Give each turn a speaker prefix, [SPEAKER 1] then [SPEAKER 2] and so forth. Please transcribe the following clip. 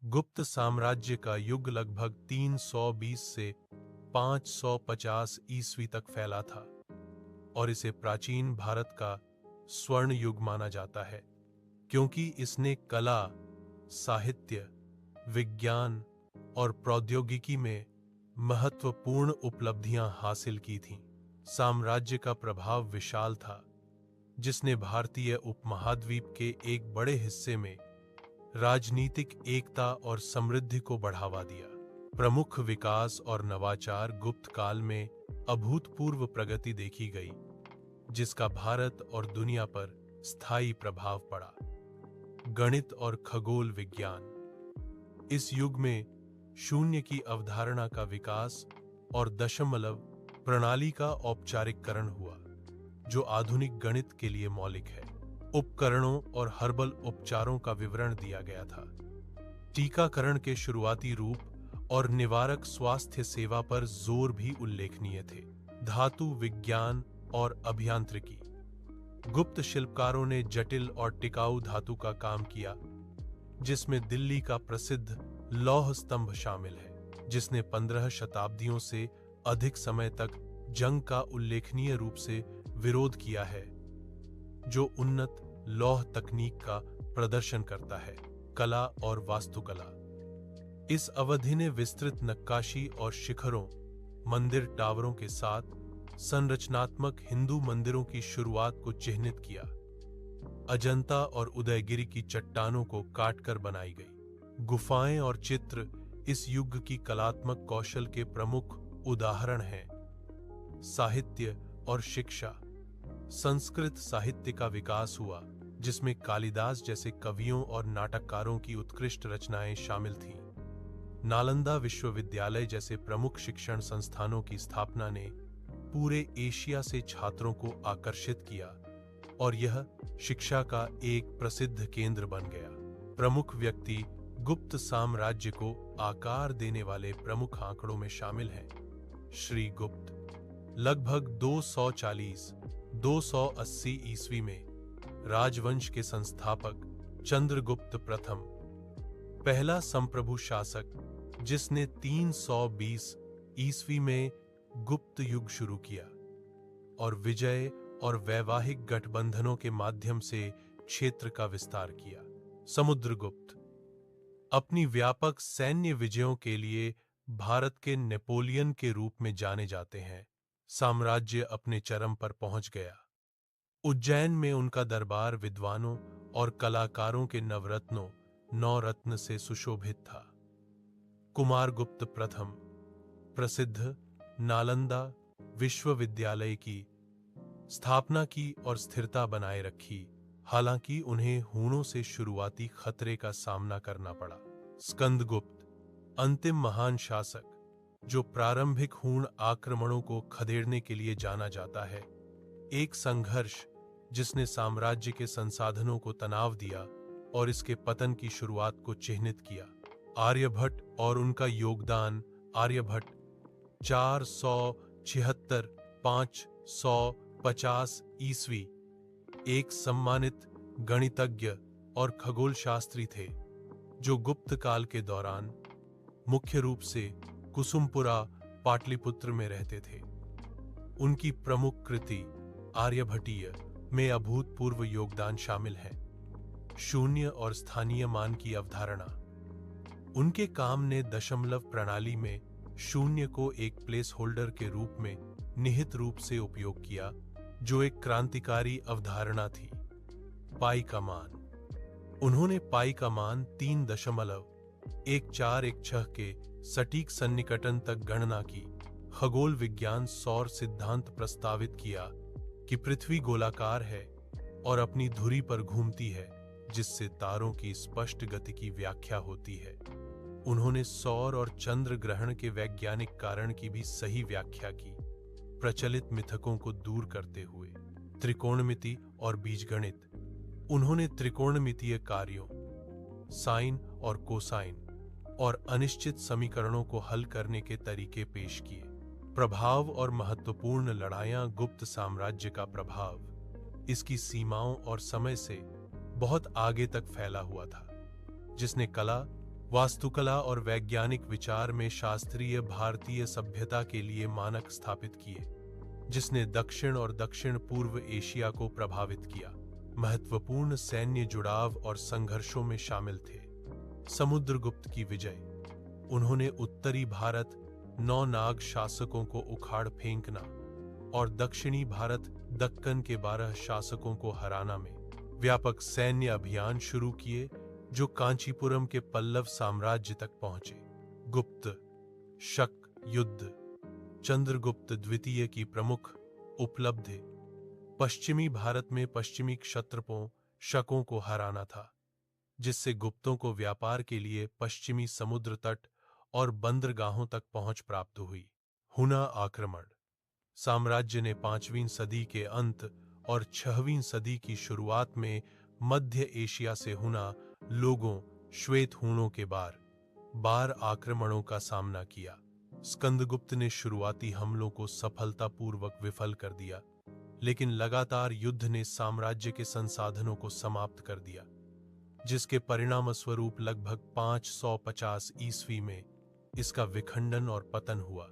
[SPEAKER 1] गुप्त साम्राज्य का युग लगभग 320 से 550 ईस्वी तक फैला था और इसे प्राचीन भारत का स्वर्ण युग माना जाता है, क्योंकि इसने कला, साहित्य, विज्ञान और प्रौद्योगिकी में महत्वपूर्ण उपलब्धियां हासिल की थीं। साम्राज्य का प्रभाव विशाल था, जिसने भारतीय उपमहाद्वीप के एक बड़े हिस्से में राजनीतिक एकता और समृद्धि को बढ़ावा दिया। प्रमुख विकास और नवाचार गुप्त काल में अभूतपूर्व प्रगति देखी गई, जिसका भारत और दुनिया पर स्थायी प्रभाव पड़ा। गणित और खगोल विज्ञान। इस युग में शून्य की अवधारणा का विकास और दशमलव प्रणाली का औपचारिकरण हुआ, जो आधुनिक गणित के लिए मौलिक है। उपकरणों और हर्बल उपचारों का विवरण दिया गया था। टीकाकरण के शुरुआती रूप और निवारक स्वास्थ्य सेवा पर जोर भी उल्लेखनीय थे। धातु विज्ञान और अभियांत्रिकी। गुप्त शिल्पकारों ने जटिल और टिकाऊ धातु का काम किया, जिसमें दिल्ली का प्रसिद्ध लौह स्तंभ शामिल है, जिसने 15 शताब्दियों से अधिक समय तक जंग का उल्लेखनीय रूप से विरोध किया है, जो उन्नत लौह तकनीक का प्रदर्शन करता है। कला और वास्तुकला। इस अवधि ने विस्तृत नक्काशी और शिखरों, मंदिर टावरों के साथ संरचनात्मक हिंदू मंदिरों की शुरुआत को चिह्नित किया। अजंता और उदयगिरि की चट्टानों को काटकर बनाई गई गुफाएं और चित्र इस युग की कलात्मक कौशल के प्रमुख उदाहरण हैं। साहित्य और शिक्षा। संस्कृत साहित्य का विकास हुआ, जिसमें कालिदास जैसे कवियों और नाटककारों की उत्कृष्ट रचनाएं शामिल थीं। नालंदा विश्वविद्यालय जैसे प्रमुख शिक्षण संस्थानों की स्थापना ने पूरे एशिया से छात्रों को आकर्षित किया और यह शिक्षा का एक प्रसिद्ध केंद्र बन गया। प्रमुख व्यक्ति गुप्त साम्राज्य को आकार देने वाले प्रमुख आंकड़ों में शामिल हैं। श्री गुप्त लगभग 240-280 ईस्वी में राजवंश के संस्थापक चंद्रगुप्त प्रथम, पहला संप्रभु शासक, जिसने 320 ईस्वी में गुप्त युग शुरू किया और विजय और वैवाहिक गठबंधनों के माध्यम से क्षेत्र का विस्तार किया। समुद्रगुप्त अपनी व्यापक सैन्य विजयों के लिए भारत के नेपोलियन के रूप में जाने जाते हैं। साम्राज्य अपने चरम पर पहुंच गया। उज्जैन में उनका दरबार विद्वानों और कलाकारों के नवरत्न से सुशोभित था। कुमारगुप्त प्रथम प्रसिद्ध नालंदा विश्वविद्यालय की स्थापना की और स्थिरता बनाए रखी, हालांकि उन्हें हूणों से शुरुआती खतरे का सामना करना पड़ा। स्कंदगुप्त अंतिम महान शासक, जो प्रारंभिक हूण आक्रमणों को खदेड़ने के लिए जाना जाता है। एक संघर्ष जिसने साम्राज्य के संसाधनों को तनाव दिया और इसके पतन की शुरुआत को चिह्नित किया। आर्यभट्ट और उनका योगदान। आर्यभट्ट 476-550 ईस्वी एक सम्मानित गणितज्ञ और खगोलशास्त्री थे, जो गुप्त काल के दौरान मुख्य रूप से कुसुमपुरा, पाटलिपुत्र में रहते थे। उनकी प्रमुख कृति आर्यभट्टीय में अभूतपूर्व योगदान शामिल है। शून्य और स्थानीय मान की अवधारणा। उनके काम ने दशमलव प्रणाली में शून्य को एक प्लेस होल्डर के रूप में निहित रूप से उपयोग किया, जो एक क्रांतिकारी अवधारणा थी। पाई का मान। उन्होंने पाई का मान 3.1416 के सटीक सन्निकटन तक गणना की। खगोल विज्ञान सौर सिद्धांत प्रस्तावित किया कि पृथ्वी गोलाकार है और अपनी धुरी पर घूमती है, जिससे तारों की स्पष्ट गति की व्याख्या होती है। उन्होंने सौर और चंद्र ग्रहण के वैज्ञानिक कारण की भी सही व्याख्या की, प्रचलित मिथकों को दूर करते हुए। त्रिकोणमिति और बीजगणित। उन्होंने त्रिकोणमितीय कार्यों, साइन और कोसाइन और अनिश्चित समीकरणों को हल करने के तरीके पेश किए। प्रभाव और महत्वपूर्ण लड़ाइयां। गुप्त साम्राज्य का प्रभाव इसकी सीमाओं और समय से बहुत आगे तक फैला हुआ था, जिसने कला, वास्तुकला और वैज्ञानिक विचार में शास्त्रीय भारतीय सभ्यता के लिए मानक स्थापित किए, जिसने दक्षिण और दक्षिण पूर्व एशिया को प्रभावित किया। महत्वपूर्ण सैन्य जुड़ाव और संघर्षों में शामिल थे। समुद्रगुप्त की विजय। उन्होंने उत्तरी भारत नौ नाग शासकों को उखाड़ फेंकना और दक्षिणी भारत दक्कन के 12 शासकों को हराना में व्यापक सैन्य अभियान शुरू किए, जो कांचीपुरम के पल्लव साम्राज्य तक पहुंचे। गुप्त शक युद्ध। चंद्रगुप्त द्वितीय की प्रमुख उपलब्धि पश्चिमी भारत में पश्चिमी क्षत्रपों शकों को हराना था, जिससे गुप्तों को व्यापार के लिए पश्चिमी समुद्र तट और बंदरगाहों तक पहुंच प्राप्त हुई। हुना आक्रमण। साम्राज्य ने 5वीं सदी के अंत और 6वीं सदी की शुरुआत में मध्य एशिया से हुना लोगों श्वेत हूणों के बार आक्रमणों का सामना किया। स्कंदगुप्त ने शुरुआती हमलों को सफलतापूर्वक विफल कर दिया, लेकिन लगातार युद्ध ने साम्राज्य के संसाधनों को समाप्त कर दिया, जिसके परिणामस्वरूप लगभग 550 ईस्वी में इसका विखंडन और पतन हुआ।